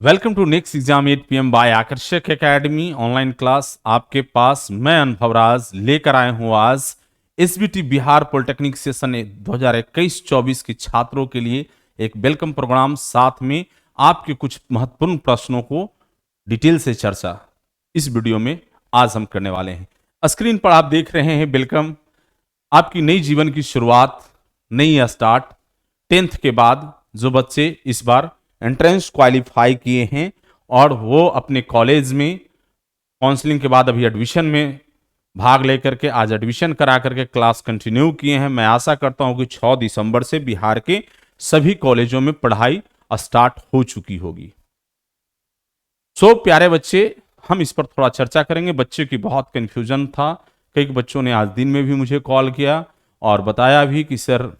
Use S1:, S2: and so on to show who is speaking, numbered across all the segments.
S1: Welcome to next exam 8 PM by Aakarshak academy online class आपके पास मैं अनुभवराज लेकर आया हूँ आज एसबीटी बिहार पॉलिटेक्निक सेशन 2021-24 के छात्रों के लिए एक वेलकम प्रोग्राम, साथ में आपके कुछ महत्वपूर्ण प्रश्नों को डिटेल से चर्चा इस वीडियो में आज हम करने वाले हैं। स्क्रीन पर आप देख रहे हैं वेलकम, आपकी नई जीवन की शुरुआत, नई स्टार्ट। 10th के बाद जो बच्चे इस बार एंट्रेंस क्वालिफाई किए हैं और वो अपने कॉलेज में काउंसलिंग के बाद अभी एडमिशन में भाग लेकर के आज एडमिशन करा करके क्लास कंटिन्यू किए हैं, मैं आशा करता हूं कि 6 दिसंबर से बिहार के सभी कॉलेजों में पढ़ाई स्टार्ट हो चुकी होगी। सो प्यारे बच्चे, हम इस पर थोड़ा चर्चा करेंगे। बच्चे की बहुत कंफ्यूजन था, कई बच्चों ने आज दिन में भी मुझे कॉल किया और बताया भी कि सर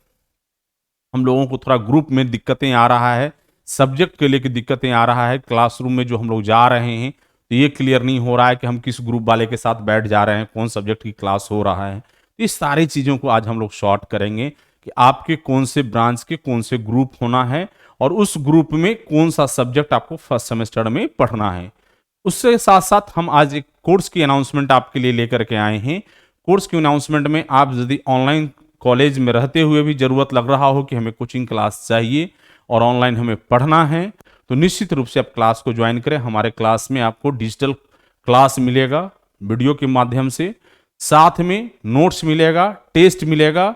S1: हम लोगों को थोड़ा ग्रुप में दिक्कतें आ रहा है, सब्जेक्ट के लेकर दिक्कतें आ रहा है, क्लासरूम में जो हम लोग जा रहे हैं तो ये क्लियर नहीं हो रहा है कि हम किस ग्रुप वाले के साथ बैठ जा रहे हैं, कौन सब्जेक्ट की क्लास हो रहा है। तो इस सारी चीज़ों को आज हम लोग शॉर्ट करेंगे कि आपके कौन से ब्रांच के कौन से ग्रुप होना है और उस ग्रुप में कौन सा सब्जेक्ट आपको फर्स्ट सेमेस्टर में पढ़ना है। उससे साथ साथ हम आज एक कोर्स की अनाउंसमेंट आपके लिए लेकर के आए हैं। कोर्स की अनाउंसमेंट में आप यदि ऑनलाइन कॉलेज में रहते हुए भी जरूरत लग रहा हो कि हमें कोचिंग क्लास चाहिए और ऑनलाइन हमें पढ़ना है, तो निश्चित रूप से आप क्लास को ज्वाइन करें। हमारे क्लास में आपको डिजिटल क्लास मिलेगा वीडियो के माध्यम से, साथ में नोट्स मिलेगा, टेस्ट मिलेगा।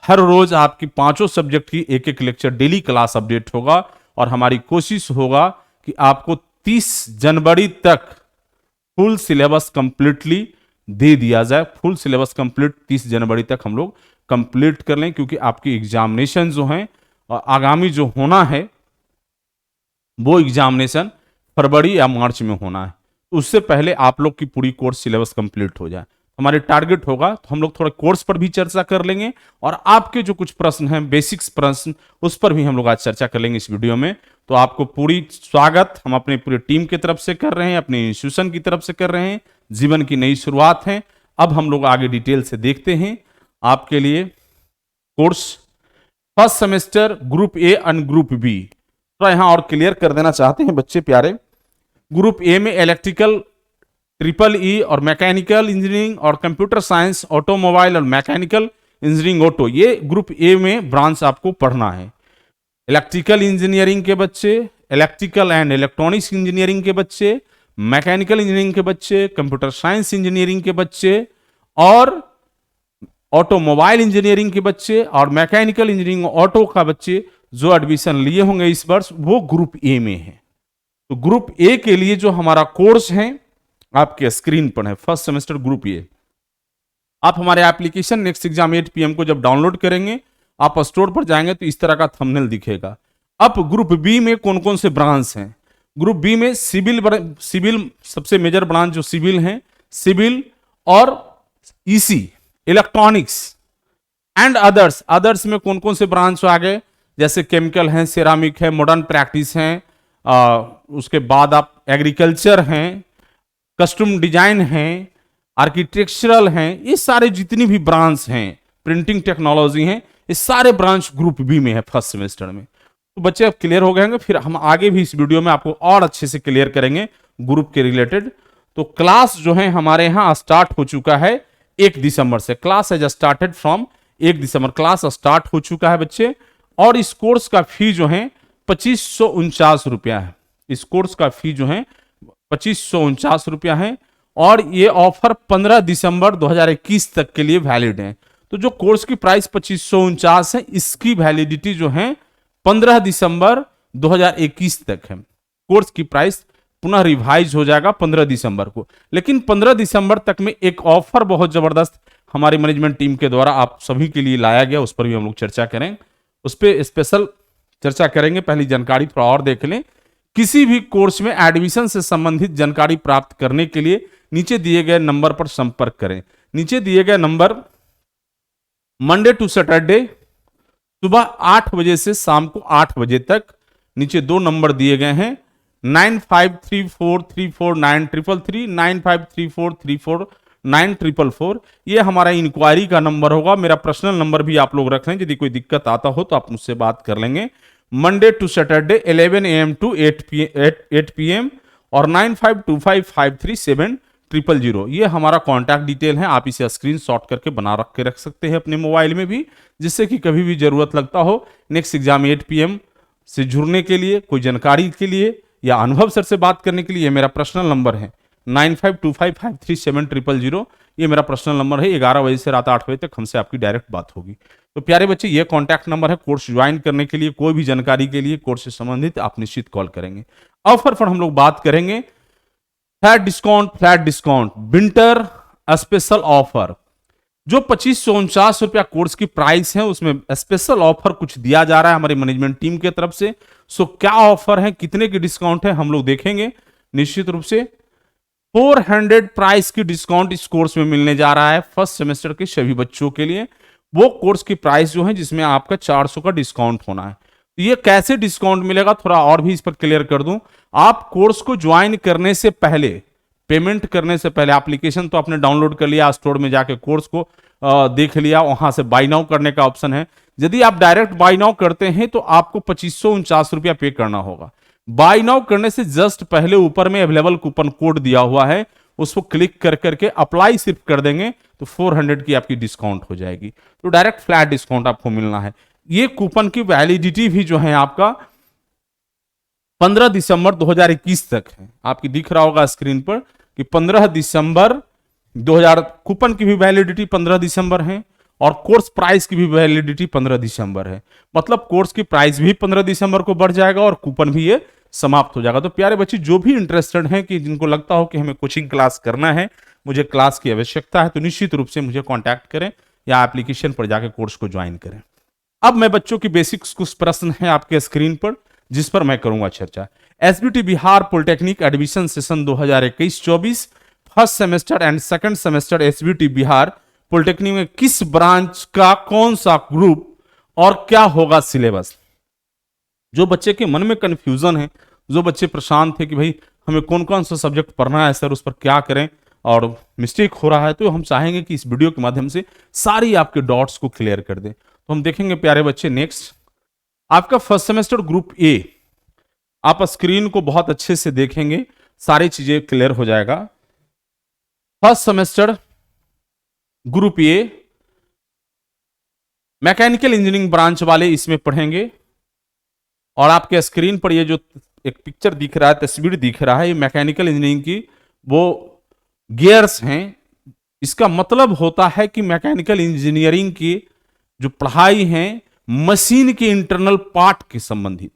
S1: हर रोज आपकी पांचों सब्जेक्ट की एक एक लेक्चर डेली क्लास अपडेट होगा और हमारी कोशिश होगा कि आपको 30 जनवरी तक फुल सिलेबस कंप्लीटली दे दिया जाए। फुल सिलेबस कंप्लीट 30 जनवरी तक हम लोग कंप्लीट कर लें, क्योंकि आपकी एग्जामिनेशन जो हैं आगामी जो होना है वो एग्जामिनेशन फरवरी या मार्च में होना है। तो उससे पहले आप लोग की पूरी कोर्स सिलेबस कंप्लीट हो जाए, हमारे टारगेट होगा। तो हम लोग थोड़ा कोर्स पर भी चर्चा कर लेंगे और आपके जो कुछ प्रश्न हैं, बेसिक्स प्रश्न, उस पर भी हम लोग आज चर्चा कर लेंगे इस वीडियो में। तो आपको पूरी स्वागत हम अपने पूरी टीम की तरफ से कर रहे हैं, अपने इंस्टीट्यूशन की तरफ से कर रहे हैं। जीवन की नई शुरुआत है। अब हम लोग आगे डिटेल से देखते हैं आपके लिए course first semester group A and group B. तो यहां और क्लियर कर देना चाहते हैं बच्चे प्यारे, ग्रुप ए में इलेक्ट्रिकल, ट्रिपल ई और मैकेनिकल इंजीनियरिंग और कंप्यूटर साइंस, ऑटोमोबाइल और मैकेनिकल इंजीनियरिंग ऑटो, ये ग्रुप ए में ब्रांच आपको पढ़ना है। इलेक्ट्रिकल इंजीनियरिंग के बच्चे, इलेक्ट्रिकल एंड इलेक्ट्रॉनिक्स इंजीनियरिंग के बच्चे, मैकेनिकल इंजीनियरिंग के बच्चे, कंप्यूटर साइंस इंजीनियरिंग के बच्चे और ऑटोमोबाइल इंजीनियरिंग के बच्चे और मैकेनिकल इंजीनियरिंग ऑटो का बच्चे जो एडमिशन लिए होंगे इस वर्ष, वो ग्रुप ए में है। तो ग्रुप ए के लिए जो हमारा कोर्स है आपके स्क्रीन पर है, फर्स्ट सेमेस्टर ग्रुप ए। आप हमारे एप्लीकेशन नेक्स्ट एग्जाम 8 PM को जब डाउनलोड करेंगे, आप स्टोर पर जाएंगे तो इस तरह का थंबनेल दिखेगा। अब ग्रुप बी में कौन कौन से ब्रांच हैं? ग्रुप बी में सिविल सबसे मेजर ब्रांच जो सिविल है, सिविल और ईसी, इलेक्ट्रॉनिक्स एंड अदर्स में कौन कौन से ब्रांच आ गए? जैसे केमिकल है, सिरामिक है, मॉडर्न प्रैक्टिस है, उसके बाद आप एग्रीकल्चर हैं, कस्टम डिजाइन है, आर्किटेक्चरल हैं, ये सारे जितनी भी ब्रांच हैं, प्रिंटिंग टेक्नोलॉजी हैं, ये सारे ब्रांच ग्रुप बी में है फर्स्ट सेमेस्टर में। तो बच्चे अब क्लियर हो गए होंगे, फिर हम आगे भी इस वीडियो में आपको और अच्छे से क्लियर करेंगे ग्रुप के रिलेटेड। तो क्लास जो है हमारे यहाँ स्टार्ट हो चुका है 1 दिसंबर से। Class has started from 1 December, class start हो चुका है बच्चे। और इस कोर्स का फी जो है 2549 रुपया है। इस कोर्स का फी जो है 2549 रुपया है और ये ऑफर 15 दिसंबर 2021 तक के लिए वैलिड है। तो जो कोर्स की प्राइस 2549 है, इसकी वैलिडिटी जो है 15 दिसंबर 2021 तक है। कोर्स की प्राइस पुनः रिवाइज हो जाएगा 15 दिसंबर को, लेकिन 15 दिसंबर तक में एक ऑफर बहुत जबरदस्त हमारी मैनेजमेंट टीम के द्वारा आप सभी के लिए लाया गया, उस पर भी हम लोग चर्चा करें, उस पर स्पेशल चर्चा करेंगे। पहली जानकारी थोड़ा और देख लें। किसी भी कोर्स में एडमिशन से संबंधित जानकारी प्राप्त करने के लिए नीचे दिए गए नंबर पर संपर्क करें। नीचे दिए गए नंबर मंडे टू सैटरडे सुबह 8 बजे से शाम को 8 बजे तक, नीचे 2 नंबर दिए गए हैं 9534349333, 9534349344। ये हमारा इंक्वायरी का नंबर होगा। मेरा पर्सनल नंबर भी आप लोग रख लें, यदि कोई दिक्कत आता हो तो आप मुझसे बात कर लेंगे। Monday to Saturday 11 AM to 8 PM और 9525537000। ये हमारा कॉन्टैक्ट डिटेल है, आप इसे स्क्रीनशॉट करके बना रख सकते हैं अपने मोबाइल में भी, जिससे कि कभी भी जरूरत लगता हो नेक्स्ट एग्जाम 8 PM से जुड़ने के लिए, कोई जानकारी के लिए या अनुभव सर से बात करने के लिए। ये मेरा पर्सनल नंबर है 9525537000। ये मेरा पर्सनल नंबर है। 11 बजे से रात 8 बजे तक हमसे आपकी डायरेक्ट बात होगी। तो प्यारे बच्चे, ये कॉन्टैक्ट नंबर है। कोर्स ज्वाइन करने के लिए, कोई भी जानकारी के लिए, कोर्स से संबंधित आप निश्चित कॉल करेंगे। ऑफर पर हम लोग बात करेंगे flat discount winter special offer. जो 2549 रुपया कोर्स की प्राइस है, उसमें स्पेशल ऑफर कुछ दिया जा रहा है हमारी मैनेजमेंट टीम की तरफ से। सो क्या ऑफर है, कितने की डिस्काउंट है, हम लोग देखेंगे। निश्चित रूप से 400 प्राइस की डिस्काउंट इस कोर्स में मिलने जा रहा है फर्स्ट सेमेस्टर के सभी बच्चों के लिए। वो कोर्स की प्राइस जो है जिसमें आपका 400 का डिस्काउंट होना है। तो ये कैसे डिस्काउंट मिलेगा, थोड़ा और भी इस पर क्लियर कर दूं। आप कोर्स को ज्वाइन करने से पहले, पेमेंट करने से पहले, एप्लीकेशन तो आपने डाउनलोड कर लिया, स्टोर में जाके कोर्स को देख लिया, वहां से बाय नाउ करने का ऑप्शन है। यदि आप डायरेक्ट बाय नाउ करते हैं तो आपको 2549 रुपया पे करना होगा। बाय नाउ करने से जस्ट पहले ऊपर में अवेलेबल कूपन कोड दिया हुआ है, उसको क्लिक कर करके अप्लाई सिर्फ कर देंगे तो 400 की आपकी डिस्काउंट हो जाएगी। तो डायरेक्ट फ्लैट डिस्काउंट आपको मिलना है। ये कूपन की वैलिडिटी भी जो है आपका 15 दिसंबर 2021 तक है। आपकी दिख रहा होगा स्क्रीन पर कि 15 दिसंबर 2000 कूपन की भी वैलिडिटी 15 दिसंबर है और कोर्स प्राइस की भी वैलिडिटी 15 दिसंबर है। मतलब कोर्स की प्राइस भी 15 दिसंबर को बढ़ जाएगा और कूपन भी ये समाप्त हो जाएगा। तो प्यारे बच्चे, जो भी इंटरेस्टेड हैं, कि जिनको लगता हो कि हमें कोचिंग क्लास करना है, मुझे क्लास की आवश्यकता है, तो निश्चित रूप से मुझे कांटेक्ट करें या एप्लीकेशन पर जाकर कोर्स को ज्वाइन करें। अब मैं बच्चों की बेसिक्स कुछ प्रश्न है आपके स्क्रीन पर, जिस पर मैं करूंगा चर्चा। SBT Bihar polytechnic admission session 2021-24 first semester and second semester SBT Bihar polytechnic में किस ब्रांच का कौन सा ग्रुप और क्या होगा सिलेबस। जो बच्चे के मन में कंफ्यूजन है, जो बच्चे परेशान थे कि भाई हमें कौन कौन सा सब्जेक्ट पढ़ना है सर, उस पर क्या करें और मिस्टेक हो रहा है, तो हम चाहेंगे कि इस वीडियो के माध्यम से सारी आपके डॉट्स को क्लियर कर दें। तो हम देखेंगे प्यारे बच्चे, नेक्स्ट आपका फर्स्ट सेमेस्टर ग्रुप ए। आप स्क्रीन को बहुत अच्छे से देखेंगे, सारी चीजें क्लियर हो जाएगा। फर्स्ट सेमेस्टर ग्रुप ए मैकेनिकल इंजीनियरिंग ब्रांच वाले इसमें पढ़ेंगे। और आपके स्क्रीन पर ये जो एक पिक्चर दिख रहा है, तस्वीर दिख रहा है, ये मैकेनिकल इंजीनियरिंग की वो गियर्स हैं। इसका मतलब होता है कि मैकेनिकल इंजीनियरिंग की जो पढ़ाई है मशीन के इंटरनल पार्ट के संबंधित,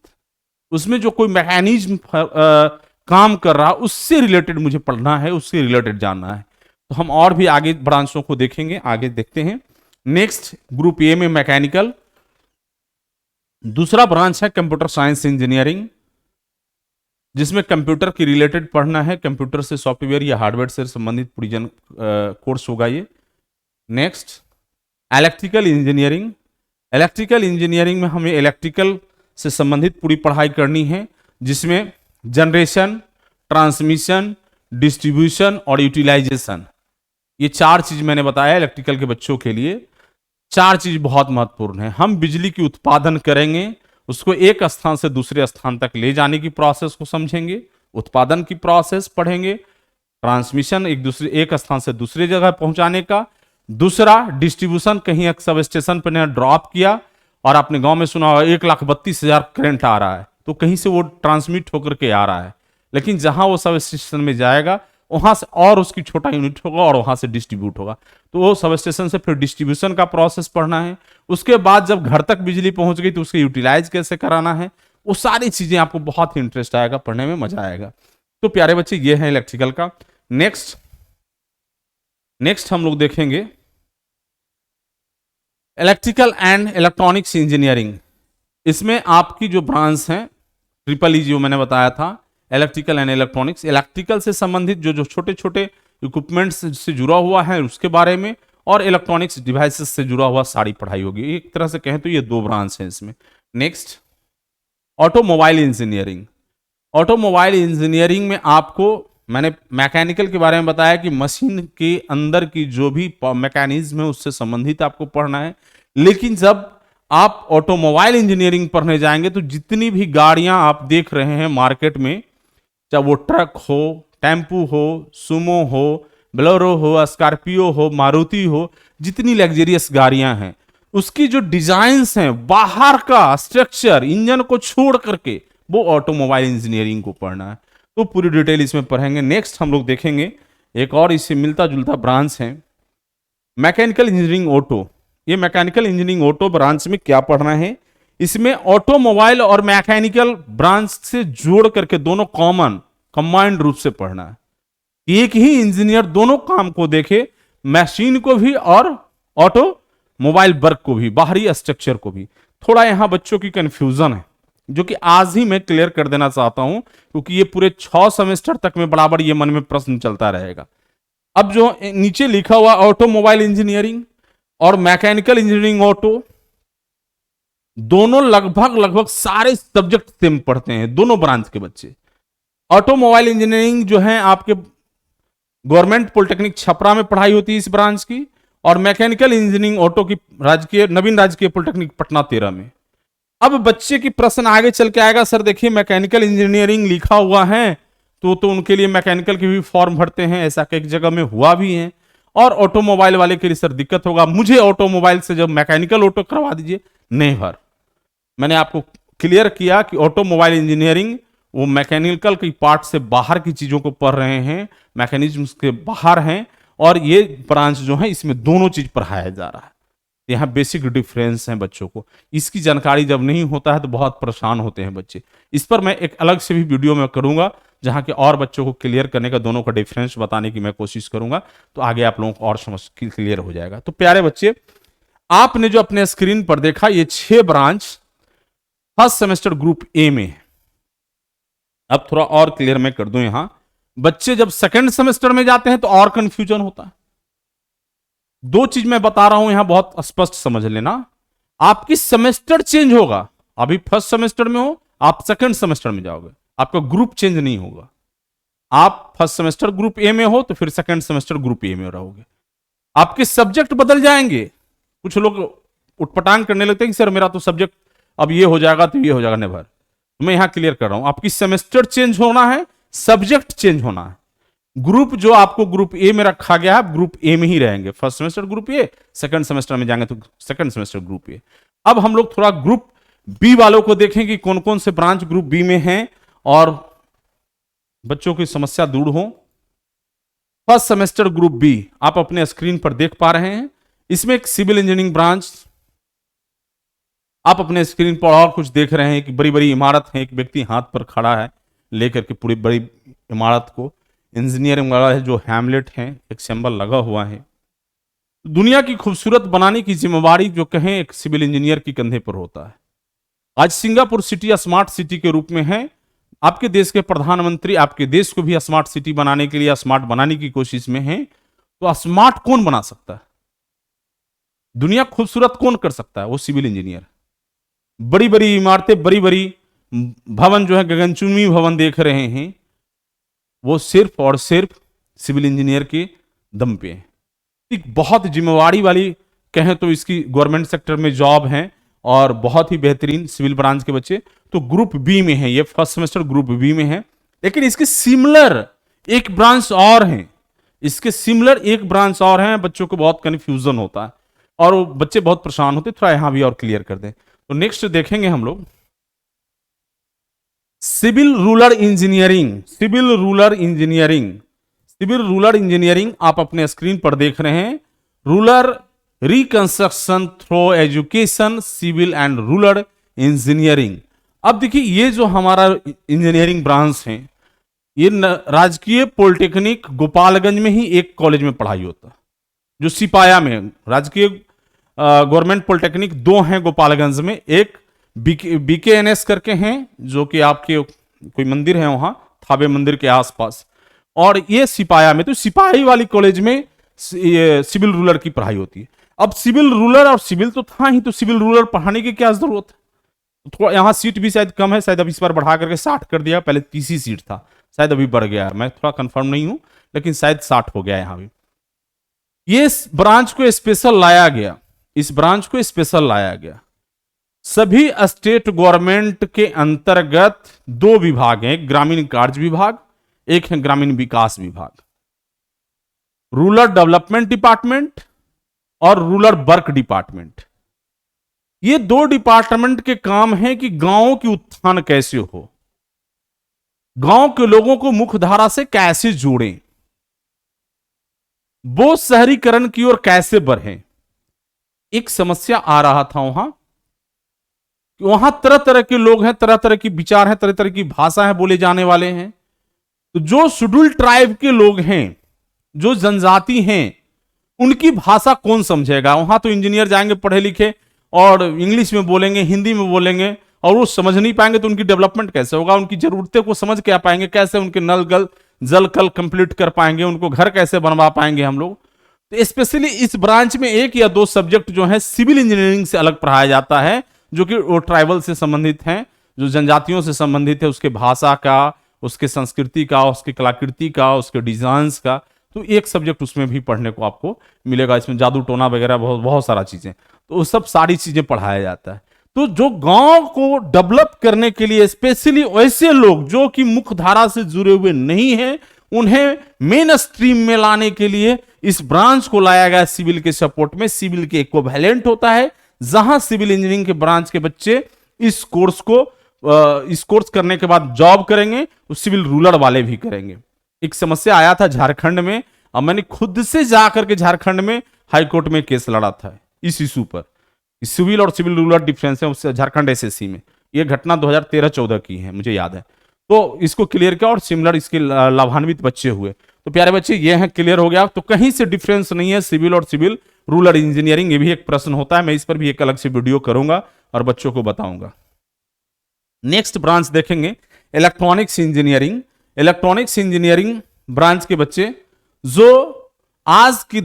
S1: उसमें जो कोई मैकेनिज्म काम कर रहा, उससे रिलेटेड मुझे पढ़ना है, उससे रिलेटेड जानना है। तो हम और भी आगे ब्रांचों को देखेंगे, आगे देखते हैं। नेक्स्ट ग्रुप ए में मैकेनिकल, दूसरा ब्रांच है कंप्यूटर साइंस इंजीनियरिंग, जिसमें कंप्यूटर की रिलेटेड पढ़ना है, कंप्यूटर से सॉफ्टवेयर या हार्डवेयर से संबंधित पूरी कोर्स होगा ये। Next electrical engineering, electrical engineering में हमें इलेक्ट्रिकल से संबंधित पूरी पढ़ाई करनी है, जिसमें जनरेशन, ट्रांसमिशन, डिस्ट्रीब्यूशन और यूटिलाइजेशन, ये चार चीज मैंने बताया इलेक्ट्रिकल के बच्चों के लिए। चार चीज बहुत महत्वपूर्ण है। हम बिजली की उत्पादन करेंगे, उसको एक स्थान से दूसरे स्थान तक ले जाने की प्रोसेस को समझेंगे, उत्पादन की प्रोसेस पढ़ेंगे, ट्रांसमिशन एक स्थान से दूसरी जगह पहुंचाने का, दूसरा डिस्ट्रीब्यूशन, कहीं एक सब स्टेशन पर ने ड्रॉप किया और आपने गांव में सुना 1,32,000 करंट आ रहा है, तो कहीं से वो ट्रांसमिट होकर के आ रहा है, लेकिन जहां वो सब स्टेशन में जाएगा वहां से और उसकी छोटा यूनिट होगा और वहां से डिस्ट्रीब्यूट होगा। तो वो सब स्टेशन से फिर डिस्ट्रीब्यूशन का प्रोसेस पढ़ना है। उसके बाद जब घर तक बिजली पहुंच गई तो उसको यूटिलाइज कैसे कराना है, वो सारी चीजें आपको बहुत ही इंटरेस्ट आएगा, पढ़ने में मजा आएगा। तो प्यारे बच्चे, ये है इलेक्ट्रिकल का। नेक्स्ट हम लोग देखेंगे इलेक्ट्रिकल एंड इलेक्ट्रॉनिक्स इंजीनियरिंग। इसमें आपकी जो ब्रांच है ट्रिपल ई जो मैंने बताया था, इलेक्ट्रिकल एंड इलेक्ट्रॉनिक्स, इलेक्ट्रिकल से संबंधित जो छोटे छोटे इक्विपमेंट्स से जुड़ा हुआ है उसके बारे में, और इलेक्ट्रॉनिक्स डिवाइसेस से जुड़ा हुआ सारी पढ़ाई होगी। एक तरह से कहें तो ये दो ब्रांच हैं इसमें। Next automobile engineering. Automobile engineering में आपको मैंने मैकेनिकल के बारे में बताया कि मशीन के अंदर की जो भी मैकेनिज्म है उससे संबंधित आपको पढ़ना है, लेकिन जब आप ऑटोमोबाइल इंजीनियरिंग पढ़ने जाएंगे तो जितनी भी गाड़ियां आप देख रहे हैं मार्केट में, चाहे वो ट्रक हो, टेम्पू हो, सुमो हो, बोलेरो हो, स्कॉर्पियो हो, मारुति हो, जितनी लग्जरियस गाड़ियां हैं, उसकी जो डिजाइन्स हैं, बाहर का स्ट्रक्चर, इंजन को छोड़ करके, वो ऑटोमोबाइल इंजीनियरिंग को पढ़ना है। तो पूरी डिटेल इसमें पढ़ेंगे। नेक्स्ट हम लोग देखेंगे एक और इससे मिलता जुलता ब्रांच है मैकेनिकल इंजीनियरिंग ऑटो। ये मैकेनिकल इंजीनियरिंग ऑटो ब्रांच में क्या पढ़ना है, इसमें ऑटोमोबाइल और मैकेनिकल ब्रांच से जोड़ करके दोनों कॉमन कंबाइंड रूप से पढ़ना है। एक ही इंजीनियर दोनों काम को देखे, मशीन को भी और ऑटो मोबाइल वर्क को भी, बाहरी स्ट्रक्चर को भी। थोड़ा यहां बच्चों की कंफ्यूजन है जो कि आज ही मैं क्लियर कर देना चाहता हूं, क्योंकि ये पूरे 6 सेमेस्टर तक में बराबर ये मन में प्रश्न चलता रहेगा। अब जो नीचे लिखा हुआ ऑटोमोबाइल इंजीनियरिंग और मैकेनिकल इंजीनियरिंग ऑटो, दोनों लगभग सारे सब्जेक्ट सेम पढ़ते हैं, दोनों ब्रांच के बच्चे। ऑटोमोबाइल इंजीनियरिंग जो है आपके गवर्नमेंट पॉलिटेक्निक छपरा में पढ़ाई होती है इस ब्रांच की, और मैकेनिकल इंजीनियरिंग ऑटो की राजकीय नवीन राजकीय पॉलिटेक्निक पटना 13 में। अब बच्चे की प्रश्न आगे चल के आएगा, सर देखिए मैकेनिकल इंजीनियरिंग लिखा हुआ है तो उनके लिए मैकेनिकल के भी फॉर्म भरते हैं, ऐसा कई जगह में हुआ भी है, और ऑटोमोबाइल वाले के लिए सर दिक्कत होगा, मुझे ऑटोमोबाइल से जब मैकेनिकल ऑटो करवा दीजिए। नहीं भर, मैंने आपको क्लियर किया कि ऑटोमोबाइल इंजीनियरिंग वो मैकेनिकल की पार्ट से बाहर की चीजों को पढ़ रहे हैं, मैकेनिज्म के बाहर हैं, और ये ब्रांच जो है इसमें दोनों चीज पढ़ाया जा रहा है। यहाँ बेसिक डिफरेंस है बच्चों को, इसकी जानकारी जब नहीं होता है तो बहुत परेशान होते हैं बच्चे। इस पर मैं एक अलग से भी वीडियो में करूंगा जहां के और बच्चों को क्लियर करने का, दोनों का डिफरेंस बताने की मैं कोशिश करूंगा, तो आगे आप लोगों को और समझ क्लियर हो जाएगा। तो प्यारे बच्चे, आपने जो अपने स्क्रीन पर देखा ये 6 ब्रांच फर्स्ट सेमेस्टर ग्रुप ए में है। अब थोड़ा और क्लियर मैं कर दूं, यहां बच्चे जब सेकंड सेमेस्टर में जाते हैं तो और कंफ्यूजन होता है। 2 चीज मैं बता रहा हूं यहां, बहुत स्पष्ट समझ लेना। आपकी सेमेस्टर चेंज होगा, अभी फर्स्ट सेमेस्टर में हो, आप सेकंड सेमेस्टर में जाओगे, आपका ग्रुप चेंज नहीं होगा। आप फर्स्ट सेमेस्टर ग्रुप ए में हो तो फिर सेकंड सेमेस्टर ग्रुप ए में रहोगे। आपके सब्जेक्ट बदल जाएंगे। कुछ लोग उटपटांग करने लगते हैं कि सर मेरा तो सब्जेक्ट अब ये हो जाएगा तो ये हो जाएगा। नेवर, मैं यहां क्लियर कर रहा हूं, आपकी सेमेस्टर चेंज होना है, सब्जेक्ट चेंज होना है। ग्रुप जो आपको ग्रुप ए में रखा गया है, ग्रुप ए में ही रहेंगे। फर्स्ट सेमेस्टर ग्रुप ए, सेकंड सेमेस्टर में जाएंगे तो सेकंड सेमेस्टर ग्रुप ए। अब हम लोग थोड़ा ग्रुप बी वालों को देखें कि कौन कौन से ब्रांच ग्रुप बी में हैं और बच्चों की समस्या दूर हो। फर्स्ट सेमेस्टर ग्रुप बी आप अपने स्क्रीन पर देख पा रहे हैं। इसमें एक सिविल इंजीनियरिंग ब्रांच, आप अपने स्क्रीन पर और कुछ देख रहे हैं कि बड़ी बड़ी इमारत है, एक व्यक्ति हाथ पर खड़ा है लेकर के पूरी बड़ी इमारत को, इंजीनियरिंग वाला है जो हैमलेट है, एक सिंबल लगा हुआ है। दुनिया की खूबसूरत बनाने की जिम्मेवारी जो कहें एक सिविल इंजीनियर की कंधे पर होता है। आज सिंगापुर सिटी स्मार्ट सिटी के रूप में है। आपके देश के प्रधानमंत्री आपके देश को भी स्मार्ट सिटी बनाने के लिए, स्मार्ट बनाने की कोशिश में है। तो स्मार्ट कौन बना सकता है, दुनिया खूबसूरत कौन कर सकता है, वो सिविल इंजीनियर। बड़ी बड़ी इमारतें, बड़ी बड़ी भवन जो है, गगनचुंबी भवन देख रहे हैं, वो सिर्फ और सिर्फ सिविल इंजीनियर के दम पे है। एक बहुत जिम्मेवारी वाली कहें तो इसकी गवर्नमेंट सेक्टर में जॉब है, और बहुत ही बेहतरीन सिविल ब्रांच के बच्चे तो ग्रुप बी में है। ये फर्स्ट सेमेस्टर ग्रुप बी में है। लेकिन इसके सिमिलर एक ब्रांच और है, इसके सिमिलर एक ब्रांच और है, बच्चों को बहुत कंफ्यूजन होता है और वो बच्चे बहुत परेशान होते। थोड़ा यहां भी और क्लियर कर दें। तो नेक्स्ट देखेंगे हम लोग civil rural engineering. Civil rural engineering, civil rural engineering आप अपने स्क्रीन पर देख रहे हैं। Rural reconstruction through education, civil and rural engineering. अब देखिए ये जो हमारा इंजीनियरिंग ब्रांच है, ये राजकीय पॉलिटेक्निक गोपालगंज में ही एक कॉलेज में पढ़ाई होता है, जो सिपाया में। राजकीय गवर्नमेंट पॉलिटेक्निक 2 हैं गोपालगंज में, एक BKNS करके हैं जो कि आपके कोई मंदिर है वहां थाबे मंदिर के आसपास, और ये सिपाया में। तो सिपाही वाली कॉलेज में सिविल रूरल की पढ़ाई होती है। अब सिविल रूरल और सिविल तो था ही, तो सिविल रूरल पढ़ाने की क्या जरूरत है। थोड़ा यहाँ सीट भी शायद कम है, शायद अब इस बार बढ़ा करके 60 कर दिया, पहले 30 ही सीट था, शायद अभी बढ़ गया है, मैं थोड़ा कंफर्म नहीं हूं, लेकिन शायद 60 हो गया यहाँ भी। ये ब्रांच को स्पेशल लाया गया, इस ब्रांच को स्पेशल लाया गया। सभी स्टेट गवर्नमेंट के अंतर्गत दो विभाग हैं, एक ग्रामीण कार्य विभाग, एक है ग्रामीण विकास विभाग। रूरल डेवलपमेंट डिपार्टमेंट और रूरल वर्क डिपार्टमेंट, ये दो डिपार्टमेंट के काम हैं कि गांवों की उत्थान कैसे हो, गांव के लोगों को मुख्य धारा से कैसे जोड़ें, वो शहरीकरण की ओर कैसे बढ़े। एक समस्या आ रहा था वहां कि वहां तरह तरह के लोग हैं, तरह तरह की विचार हैं, तरह तरह की भाषा है बोले जाने वाले हैं। तो जो शेड्यूल ट्राइब के लोग हैं, जो जनजाति हैं, उनकी भाषा कौन समझेगा। वहां तो इंजीनियर जाएंगे पढ़े लिखे और इंग्लिश में बोलेंगे, हिंदी में बोलेंगे, और वो समझ नहीं पाएंगे तो उनकी डेवलपमेंट कैसे होगा, उनकी जरूरतें को समझ क्या पाएंगे, कैसे उनके नल गल जल कल कंप्लीट कर पाएंगे, उनको घर कैसे बनवा पाएंगे हम लोग। तो स्पेशली इस ब्रांच में एक या दो सब्जेक्ट जो है सिविल इंजीनियरिंग से अलग पढ़ाया जाता है, जो कि वो ट्राइबल से संबंधित हैं, जो जनजातियों से संबंधित है, उसके भाषा का, उसके संस्कृति का, उसके कलाकृति का, उसके डिजाइन्स का। तो एक सब्जेक्ट उसमें भी पढ़ने को आपको मिलेगा। इसमें जादू टोना वगैरह बहुत बहुत सारा चीजें, तो वो सब सारी चीजें पढ़ाया जाता है। तो जो गांव को डेवलप करने के लिए स्पेशली वैसे लोग जो कि मुख्य धारा से जुड़े हुए नहीं हैं, उन्हें मेन स्ट्रीम में लाने के लिए इस ब्रांच को लाया गया सिविल के सपोर्ट में। सिविल के इक्विवेलेंट होता है, जहां सिविल इंजीनियरिंग के ब्रांच के बच्चे इस कोर्स करने के बाद जॉब करेंगे, तो सिविल रूरल वाले भी करेंगे। एक समस्या आया था झारखंड में, और मैंने खुद से जाकर के झारखंड में हाई कोर्ट में केस लड़ा था इस इशू पर। सिविल और सिविल रूरल डिफरेंस है उससे, झारखंड एसएससी में यह घटना 2013-14 की है, मुझे याद है। तो इसको क्लियर किया और सिमिलर इसके लाभान्वित बच्चे हुए। तो प्यारे बच्चे, ये है क्लियर हो गया। तो कहीं से डिफरेंस नहीं है सिविल और सिविल रूरल इंजीनियरिंग। ये भी एक प्रश्न होता है, मैं इस पर भी एक अलग से वीडियो करूंगा और बच्चों को बताऊंगा। नेक्स्ट ब्रांच देखेंगे electronics engineering. Electronics engineering branch के बच्चे जो आज की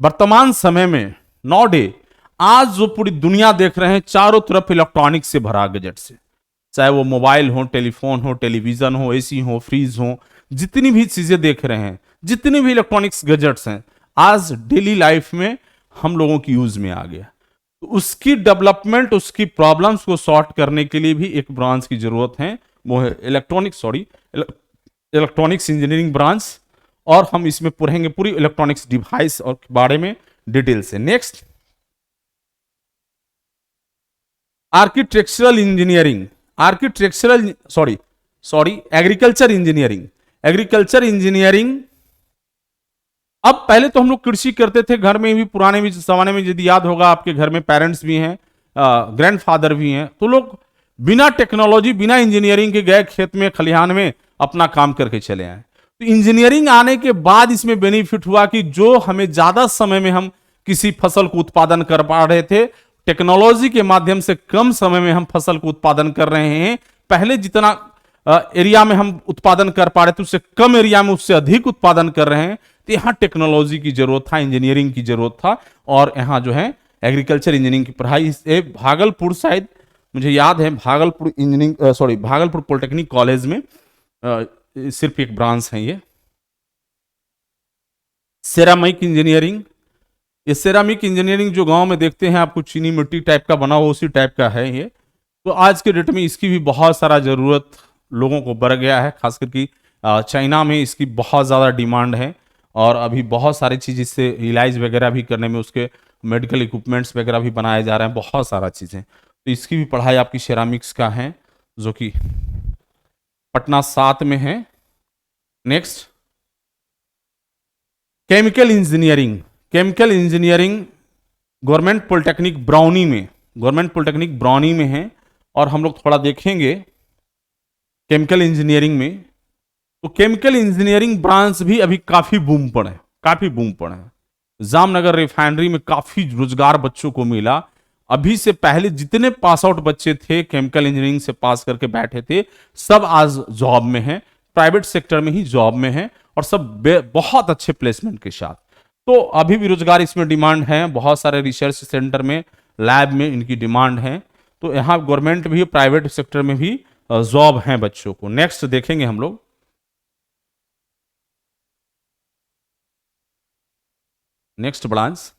S1: वर्तमान समय में नौ डे आज जो पूरी दुनिया देख रहे हैं, चारों तरफ इलेक्ट्रॉनिक्स से भरा गैजेट से, चाहे वो मोबाइल हो, टेलीफोन हो, टेलीविजन हो, एसी हो, फ्रीज हो, जितनी भी चीजें देख रहे हैं, जितनी भी इलेक्ट्रॉनिक्स गैजेट्स हैं, आज डेली लाइफ में हम लोगों की यूज में आ गया। तो उसकी डेवलपमेंट, उसकी प्रॉब्लम्स को सॉर्ट करने के लिए भी एक ब्रांच की जरूरत है, वो है इलेक्ट्रॉनिक्स इंजीनियरिंग ब्रांच। और हम इसमें पढ़ेंगे पूरी इलेक्ट्रॉनिक्स डिवाइस और बारे में डिटेल से। Next, architectural engineering, agriculture engineering. Agriculture engineering, अब पहले तो हम लोग कृषि करते थे घर में भी, पुराने भी जमाने में, यदि याद होगा आपके घर में पेरेंट्स भी हैं, ग्रैंडफादर भी हैं, तो लोग बिना टेक्नोलॉजी, बिना इंजीनियरिंग के गए खेत में, खलिहान में अपना काम करके चले आए। तो इंजीनियरिंग आने के बाद इसमें बेनिफिट हुआ कि जो हमें ज्यादा समय में हम किसी फसल को उत्पादन कर पा रहे थे, टेक्नोलॉजी के माध्यम से कम समय में हम फसल को उत्पादन कर रहे हैं। पहले जितना एरिया में हम उत्पादन कर पा रहे थे, उससे कम एरिया में उससे अधिक उत्पादन कर रहे हैं। तो यहां टेक्नोलॉजी की जरूरत था, इंजीनियरिंग की जरूरत था, और यहां जो है एग्रीकल्चर इंजीनियरिंग की पढ़ाई भागलपुर, शायद मुझे याद है, भागलपुर पॉलिटेक्निक कॉलेज में सिर्फ एक ब्रांच है ये। सेरामिक इंजीनियरिंग, ये सेरामिक इंजीनियरिंग जो गांव में देखते हैं आपको, चीनी मिट्टी टाइप का बना हुआ, उसी टाइप का है ये। तो आज के डेट में इसकी भी बहुत सारा जरूरत लोगों को बढ़ गया है, खास करके चाइना में इसकी बहुत ज़्यादा डिमांड है, और अभी बहुत सारी चीज़ इससे इलाज वगैरह भी करने में, उसके मेडिकल इक्विपमेंट्स वगैरह भी बनाए जा रहे हैं, बहुत सारा चीज़ें। तो इसकी भी पढ़ाई आपकी सेरामिक्स का है, जो कि पटना 7 में है। Next, chemical engineering. Chemical engineering government polytechnic brownie में है, और हम लोग थोड़ा देखेंगे केमिकल इंजीनियरिंग में। तो केमिकल इंजीनियरिंग ब्रांच भी अभी काफी बूम पर है। जामनगर रिफाइनरी में काफी रोजगार बच्चों को मिला। अभी से पहले जितने पास आउट बच्चे थे केमिकल इंजीनियरिंग से पास करके बैठे थे, सब आज जॉब में हैं, प्राइवेट सेक्टर में ही जॉब में हैं, और सब बहुत अच्छे प्लेसमेंट के साथ। तो अभी भी रोजगार इसमें डिमांड है, बहुत सारे रिसर्च सेंटर में, लैब में इनकी डिमांड है। तो यहाँ गवर्नमेंट भी, प्राइवेट सेक्टर में भी जॉब है बच्चों को। नेक्स्ट देखेंगे हम लोग, next branch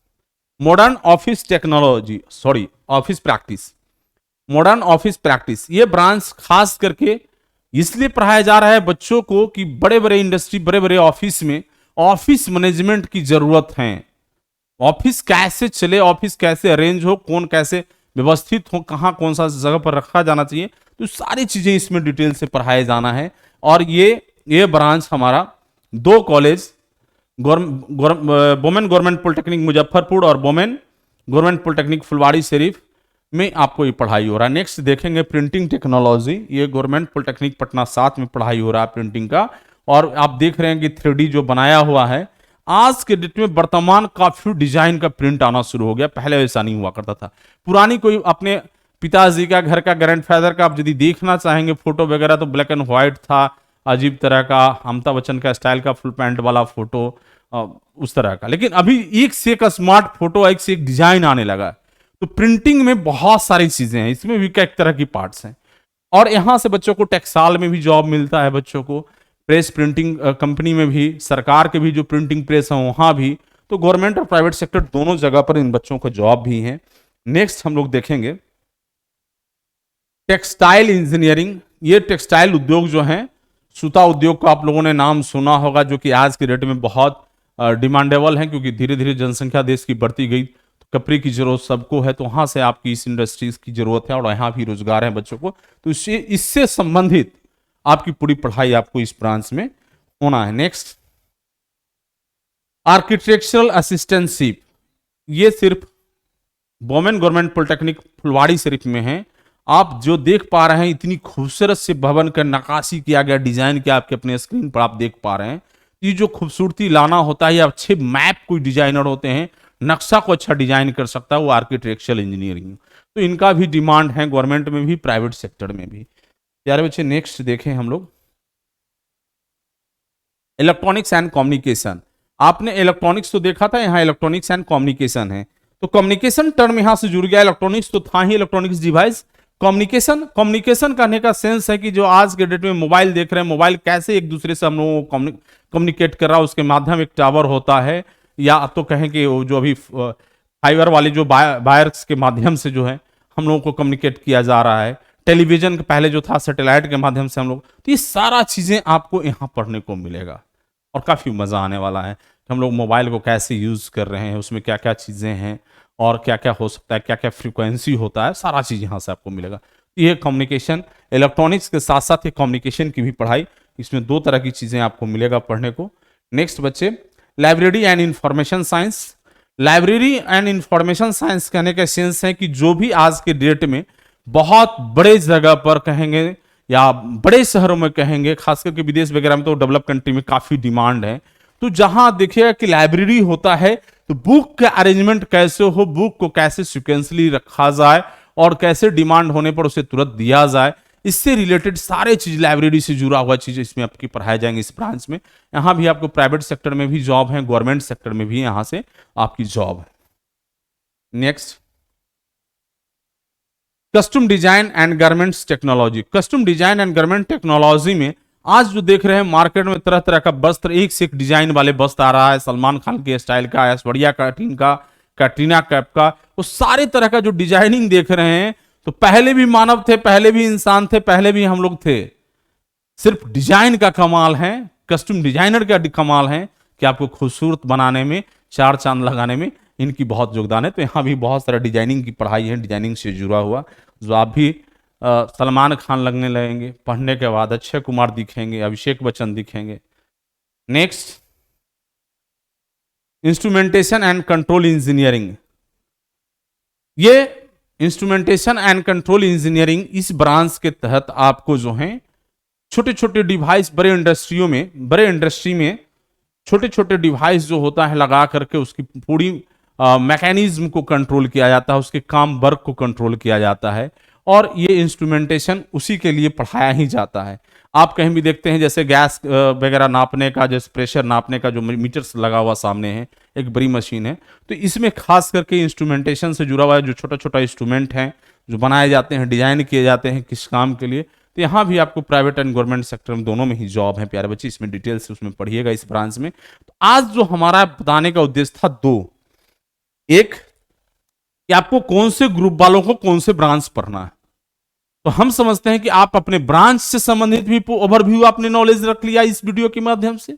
S1: modern office practice. Modern office practice, ये ब्रांच खास करके इसलिए पढ़ाया जा रहा है बच्चों को कि बड़े बड़े इंडस्ट्री, बड़े बड़े ऑफिस में ऑफिस मैनेजमेंट की जरूरत है। ऑफिस कैसे चले, ऑफिस कैसे अरेंज हो, कौन कैसे व्यवस्थित हो, कहाँ कौन सा जगह पर रखा जाना चाहिए, तो सारी चीजें इसमें डिटेल से पढ़ाया जाना है। और ये ब्रांच हमारा दो college, women government polytechnic Muzaffarpur और वोमेन गवर्नमेंट पॉलिटेक्निक फुलवाड़ी शरीफ में आपको ये पढ़ाई हो रहा है। नेक्स्ट देखेंगे प्रिंटिंग टेक्नोलॉजी, ये गवर्नमेंट पॉलिटेक्निक पटना 7 में पढ़ाई हो रहा है प्रिंटिंग का। और आप देख रहे हैं कि 3D जो बनाया हुआ है, आज के डेट में वर्तमान काफी डिजाइन का प्रिंट आना शुरू हो गया, पहले ऐसा नहीं हुआ करता था। पुरानी कोई अपने पिताजी का, घर का, ग्रैंडफादर का आप यदि देखना चाहेंगे फोटो वगैरह, तो ब्लैक एंड व्हाइट था, अजीब तरह का, अमिताभ बच्चन का स्टाइल का फुल पैंट वाला फोटो, उस तरह का। लेकिन अभी एक से एक स्मार्ट फोटो, एक से एक डिजाइन आने लगा है। तो प्रिंटिंग में बहुत सारी चीजें हैं, इसमें भी कई तरह की पार्ट्स हैं। और यहां से बच्चों को टेक्सटाइल में भी जॉब मिलता है, बच्चों को प्रेस प्रिंटिंग कंपनी में भी, सरकार के भी जो प्रिंटिंग प्रेस है वहां भी। तो गवर्नमेंट और प्राइवेट सेक्टर दोनों जगह पर इन बच्चों को जॉब भी है। नेक्स्ट हम लोग देखेंगे टेक्सटाइल इंजीनियरिंग। ये टेक्सटाइल उद्योग जो है, सूता उद्योग का आप लोगों ने नाम सुना होगा, जो कि आज के डेट में बहुत डिमांडेबल है, क्योंकि धीरे धीरे जनसंख्या देश की बढ़ती गई, तो कपड़े की जरूरत सबको है, तो वहां से आपकी इस इंडस्ट्रीज की जरूरत है, और यहाँ भी रोजगार है बच्चों को। तो इससे संबंधित आपकी पूरी पढ़ाई आपको इस ब्रांच में होना है। नेक्स्ट आर्किटेक्चरल असिस्टेंटशिप, ये सिर्फ वोमेन गवर्नमेंट पॉलिटेक्निक फुलवाड़ी शरीफ में है। आप जो देख पा रहे हैं, इतनी खूबसूरत से भवन का नक्काशी किया गया, डिजाइन किया, आपके अपने स्क्रीन पर आप देख पा रहे हैं। ये जो खूबसूरती लाना होता है, या अच्छे मैप कोई डिजाइनर होते हैं, नक्शा को अच्छा डिजाइन कर सकता है, वो आर्किटेक्चरल इंजीनियरिंग। तो इनका भी डिमांड है गवर्नमेंट में भी, प्राइवेट सेक्टर में भी। प्यारे बच्चे नेक्स्ट देखें हम लोग इलेक्ट्रॉनिक्स एंड कम्युनिकेशन। आपने इलेक्ट्रॉनिक्स तो देखा था, यहाँ इलेक्ट्रॉनिक्स एंड कम्युनिकेशन है। तो कम्युनिकेशन टर्म यहां से जुड़ गया, इलेक्ट्रॉनिक्स तो था ही, इलेक्ट्रॉनिक्स डिवाइस। कम्युनिकेशन करने का सेंस है कि जो आज के डेट में मोबाइल देख रहे हैं, मोबाइल कैसे एक दूसरे से हम लोगों को कम्युनिकेट कर रहा है, उसके माध्यम एक टावर होता है, या तो कहें कि वो जो अभी फाइबर वाले जो वायर्स के माध्यम से जो है हम लोगों को कम्युनिकेट किया जा रहा है। टेलीविजन पहले जो था सैटेलाइट के माध्यम से हम लोग, तो ये सारा चीजें आपको यहाँ पढ़ने को मिलेगा, और काफी मजा आने वाला है कि हम लोग मोबाइल को कैसे यूज कर रहे हैं, उसमें क्या क्या चीजें हैं, और क्या क्या हो सकता है, क्या क्या फ्रीक्वेंसी होता है, सारा चीज यहाँ से आपको मिलेगा। ये कम्युनिकेशन, इलेक्ट्रॉनिक्स के साथ साथ ये कम्युनिकेशन की भी पढ़ाई, इसमें दो तरह की चीजें आपको मिलेगा पढ़ने को। नेक्स्ट बच्चे library and information science. Library and information science कहने का सेंस है कि जो भी आज के डेट में बहुत बड़े जगह पर कहेंगे, या बड़े शहरों में कहेंगे, खास करके विदेश वगैरह में, तो डेवलप कंट्री में काफी डिमांड है। तो जहां देखिएगा कि लाइब्रेरी होता है, तो बुक का अरेंजमेंट कैसे हो, बुक को कैसे सिक्वेंसली रखा जाए, और कैसे डिमांड होने पर उसे तुरंत दिया जाए, इससे रिलेटेड सारे चीज, लाइब्रेरी से जुड़ा हुआ चीज इसमें आपकी पढ़ाए जाएंगे इस ब्रांच में। यहां भी आपको प्राइवेट सेक्टर में भी जॉब है, गवर्नमेंट सेक्टर में भी यहां से आपकी जॉब है। Next custom design and garments technology. Custom design and garment technology में आज जो देख रहे हैं मार्केट में तरह तरह का वस्त्र, एक से एक डिजाइन वाले वस्त्र आ रहा है, सलमान खान के स्टाइल का, ऐश्वर्या कार्टिन का, कैटरीना कैफ का, वो सारे तरह का जो डिजाइनिंग देख रहे हैं। तो पहले भी मानव थे, पहले भी इंसान थे, पहले भी हम लोग थे। सिर्फ डिजाइन का कमाल है, कस्टम डिजाइनर का कमाल है कि आपको खूबसूरत बनाने में, चार चांद लगाने में इनकी बहुत योगदान है। तो यहाँ भी बहुत सारा डिजाइनिंग की पढ़ाई है, डिजाइनिंग से जुड़ा हुआ, जो आप भी सलमान खान लगने लगेंगे पढ़ने के बाद, अक्षय कुमार दिखेंगे, अभिषेक बच्चन दिखेंगे। Next instrumentation and control engineering. ये इंस्ट्रूमेंटेशन एंड कंट्रोल इंजीनियरिंग इस ब्रांच के तहत आपको जो है छोटे छोटे डिवाइस, बड़े इंडस्ट्री में छोटे छोटे डिवाइस जो होता है लगा करके उसकी पूरी मैकेनिज्म को कंट्रोल किया जाता है, उसके काम वर्क को कंट्रोल किया जाता है, और ये इंस्ट्रूमेंटेशन उसी के लिए पढ़ाया ही जाता है। आप कहीं भी देखते हैं जैसे गैस वगैरह नापने का, जैसे प्रेशर नापने का जो मीटर्स लगा हुआ सामने है, एक बड़ी मशीन है, तो इसमें खास करके इंस्ट्रूमेंटेशन से जुड़ा हुआ है, जो छोटा छोटा इंस्ट्रूमेंट हैं जो बनाए जाते हैं, डिजाइन किए जाते हैं किस काम के लिए। तो यहाँ भी आपको प्राइवेट एंड गवर्नमेंट सेक्टर में दोनों में ही जॉब है प्यारे बच्चे, इसमें डिटेल से उसमें पढ़िएगा इस ब्रांच में। तो आज जो हमारा बताने का उद्देश्य था दो, एक कि आपको कौन से ग्रुप वालों को कौन से ब्रांच पढ़ना है, तो हम समझते हैं कि आप अपने ब्रांच से संबंधित भी ओवरव्यू आपने नॉलेज रख लिया इस वीडियो के माध्यम से,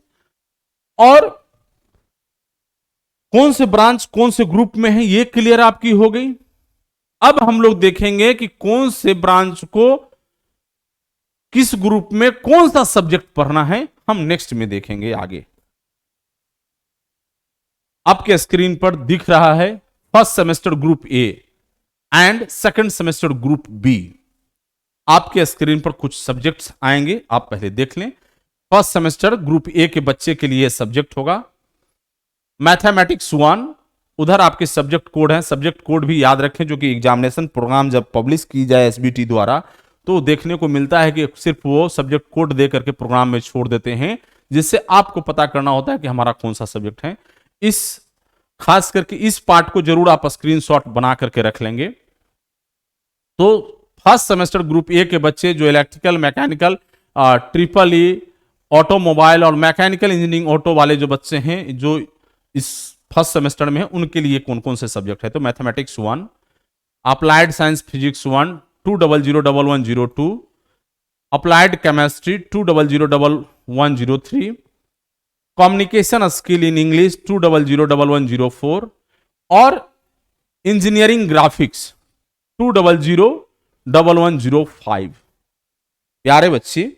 S1: और कौन से ब्रांच कौन से ग्रुप में है ये क्लियर आपकी हो गई। अब हम लोग देखेंगे कि कौन से ब्रांच को किस ग्रुप में कौन सा सब्जेक्ट पढ़ना है, हम नेक्स्ट में देखेंगे आगे। आपके स्क्रीन पर दिख रहा है first semester group A and second semester group B. आपके स्क्रीन पर कुछ सब्जेक्ट्स आएंगे, आप पहले देख लें। फर्स्ट सेमेस्टर ग्रुप ए के बच्चे के लिए सब्जेक्ट होगा मैथमेटिक्स 1। उधर आपके सब्जेक्ट कोड हैं, सब्जेक्ट कोड भी याद रखें, जो कि एग्जामिनेशन प्रोग्राम जब पब्लिश की जाए एसबीटी द्वारा तो देखने को मिलता है कि सिर्फ वो सब्जेक्ट कोड दे करके प्रोग्राम में छोड़ देते हैं, जिससे आपको पता करना होता है कि हमारा कौन सा सब्जेक्ट है। इस खास करके इस पार्ट को जरूर आप स्क्रीनशॉट बना करके रख लेंगे। तो फर्स्ट सेमेस्टर ग्रुप ए के बच्चे जो electrical, mechanical, triple E, automobile और मैकेनिकल इंजीनियरिंग ऑटो वाले जो बच्चे हैं जो इस फर्स्ट सेमेस्टर में है, उनके लिए कौन कौन से सब्जेक्ट है। तो mathematics 1, applied science physics 1 2001102, applied chemistry 2001103, communication skill in English 2001104 और इंजीनियरिंग ग्राफिक्स 2001105। प्यारे बच्चे,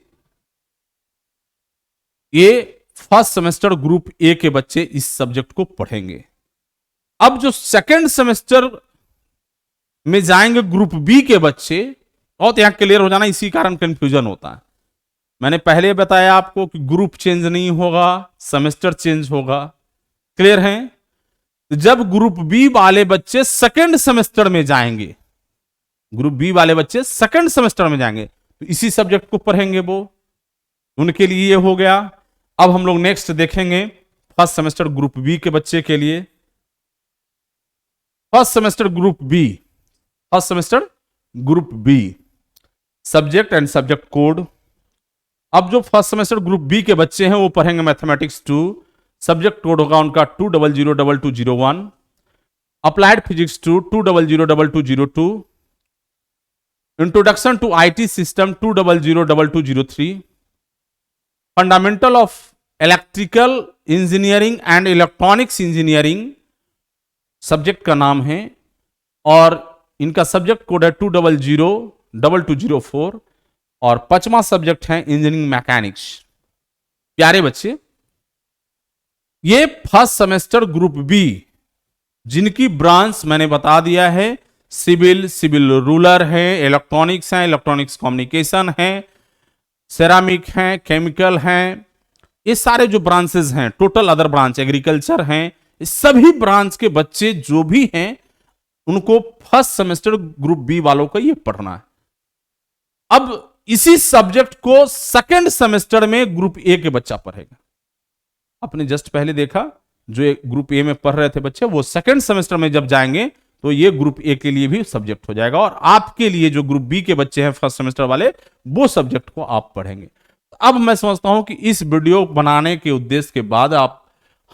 S1: ये फर्स्ट सेमेस्टर ग्रुप ए के बच्चे इस सब्जेक्ट को पढ़ेंगे। अब जो सेकंड सेमेस्टर में जाएंगे ग्रुप बी के बच्चे, और यहां क्लियर हो जाना, इसी कारण कंफ्यूजन होता है। मैंने पहले बताया आपको कि ग्रुप चेंज नहीं होगा, सेमेस्टर चेंज होगा। क्लियर है? जब ग्रुप बी वाले बच्चे सेकंड सेमेस्टर में जाएंगे, ग्रुप बी वाले बच्चे सेकंड सेमेस्टर में जाएंगे तो इसी सब्जेक्ट को पढ़ेंगे, वो उनके लिए ये हो गया। अब हम लोग नेक्स्ट देखेंगे फर्स्ट सेमेस्टर ग्रुप बी के बच्चे के लिए। First semester group B, first semester group B, subject and subject code. अब जो फर्स्ट सेमेस्टर ग्रुप बी के बच्चे हैं वो पढ़ेंगे मैथमेटिक्स 2, सब्जेक्ट कोड होगा उनका 2002201, applied physics 2 2002202, introduction to IT system 2002203, fundamental of electrical engineering and electronics engineering subject का नाम है, और इनका सब्जेक्ट कोड है 2002204, और 5वां सब्जेक्ट है इंजीनियरिंग मैकेनिक्स। प्यारे बच्चे, ये फर्स्ट सेमेस्टर ग्रुप बी जिनकी ब्रांच मैंने बता दिया है, सिविल, सिविल रूलर है, इलेक्ट्रॉनिक्स है, इलेक्ट्रॉनिक्स कम्युनिकेशन है, सेरामिक है, केमिकल हैं, ये सारे जो ब्रांचेस हैं, टोटल अदर ब्रांच एग्रीकल्चर हैं, इस सभी ब्रांच के बच्चे जो भी हैं उनको फर्स्ट सेमेस्टर ग्रुप बी वालों को ये पढ़ना है। अब इसी सब्जेक्ट को सेकंड सेमेस्टर में ग्रुप ए के बच्चा पढ़ेगा। आपने जस्ट पहले देखा जो ग्रुप ए में पढ़ रहे थे बच्चे, वो सेकंड सेमेस्टर में जब जाएंगे तो ये ग्रुप ए के लिए भी सब्जेक्ट हो जाएगा, और आपके लिए जो ग्रुप बी के बच्चे हैं फर्स्ट सेमेस्टर वाले, वो सब्जेक्ट को आप पढ़ेंगे। अब मैं समझता हूं कि इस वीडियो बनाने के उद्देश्य के बाद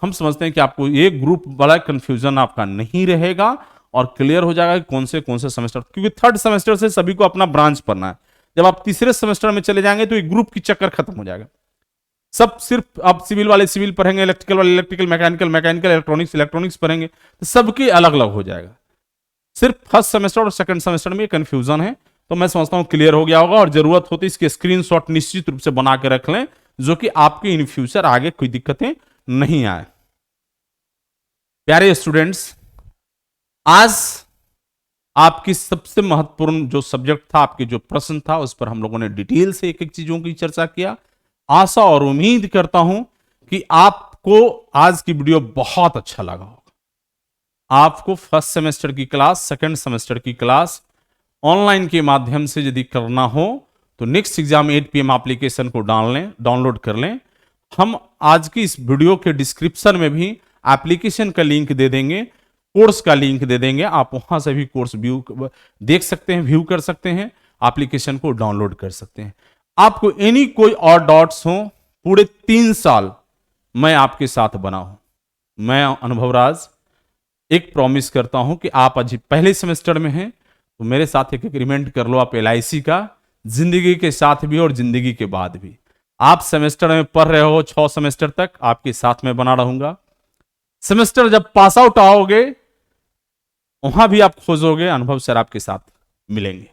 S1: हम समझते हैं कि आपको ये ग्रुप वाला कंफ्यूजन आपका नहीं रहेगा और क्लियर हो जाएगा कि कौन से सेमेस्टर, क्योंकि थर्ड सेमेस्टर से सभी को अपना ब्रांच पढ़ना है। जब आप तीसरे सेमेस्टर में चले जाएंगे तो ये ग्रुप की चक्कर खत्म हो जाएगा। सब सिर्फ आप सिविल वाले सिविल पढ़ेंगे, इलेक्ट्रिकल वाले electrical, mechanical mechanical, electronics electronics पढ़ेंगे, तो सबके अलग अलग हो जाएगा। सिर्फ फर्स्ट सेमेस्टर और सेकंड सेमेस्टर में कंफ्यूजन है, तो मैं समझता हूं क्लियर हो गया होगा, और जरूरत होती है इसके स्क्रीनशॉट निश्चित रूप से बना के रख लें, जो कि आपके इन फ्यूचर आगे कोई दिक्कतें नहीं आए। प्यारे स्टूडेंट्स, आज आपकी सबसे महत्वपूर्ण जो सब्जेक्ट था, आपके जो प्रश्न था, उस पर हम लोगों ने डिटेल से एक एक चीजों की चर्चा किया। आशा और उम्मीद करता हूं कि आपको आज की वीडियो बहुत अच्छा लगा होगा। आपको फर्स्ट सेमेस्टर की क्लास, सेकंड सेमेस्टर की क्लास ऑनलाइन के माध्यम से यदि करना हो तो नेक्स्ट एग्जाम 8 PM एप्लीकेशन को डाउनलोड कर लें। हम आज की इस वीडियो के डिस्क्रिप्शन में भी एप्लीकेशन का लिंक दे देंगे, कोर्स का लिंक दे देंगे, आप वहां से भी कोर्स व्यू देख सकते हैं, व्यू कर सकते हैं, एप्लीकेशन को डाउनलोड कर सकते हैं। आपको एनी कोई और डाउट्स हो, पूरे 3 साल मैं आपके साथ बना हूं। मैं अनुभव राज एक प्रॉमिस करता हूं कि आप अभी पहले सेमेस्टर में हैं तो मेरे साथ एक एग्रीमेंट कर लो आप LIC का, जिंदगी के साथ भी और जिंदगी के बाद भी। आप सेमेस्टर में पढ़ रहे हो 6 सेमेस्टर तक, आपके साथ में बना रहूंगा। सेमेस्टर जब पास आउट आओगे, वहां भी आप खोजोगे, अनुभव सर आपके साथ मिलेंगे।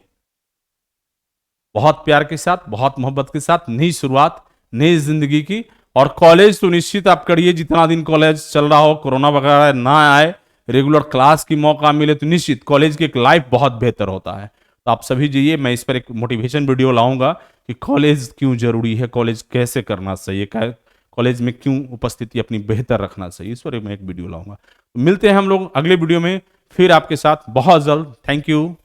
S1: बहुत प्यार के साथ, बहुत मोहब्बत के साथ नई शुरुआत, नई जिंदगी की। और कॉलेज तो निश्चित आप करिए, जितना दिन कॉलेज चल रहा हो, कोरोना वगैरह ना आए, रेगुलर क्लास की मौका मिले, तो निश्चित कॉलेज की एक लाइफ बहुत बेहतर होता है। तो आप सभी जाइए, मैं इस पर एक मोटिवेशन वीडियो लाऊंगा कि कॉलेज क्यों जरूरी है, कॉलेज कैसे करना चाहिए, कॉलेज में क्यों उपस्थिति अपनी बेहतर रखना चाहिए, इस पर मैं एक वीडियो लाऊंगा। तो मिलते हैं हम लोग अगले वीडियो में फिर आपके साथ बहुत जल्द। Thank you.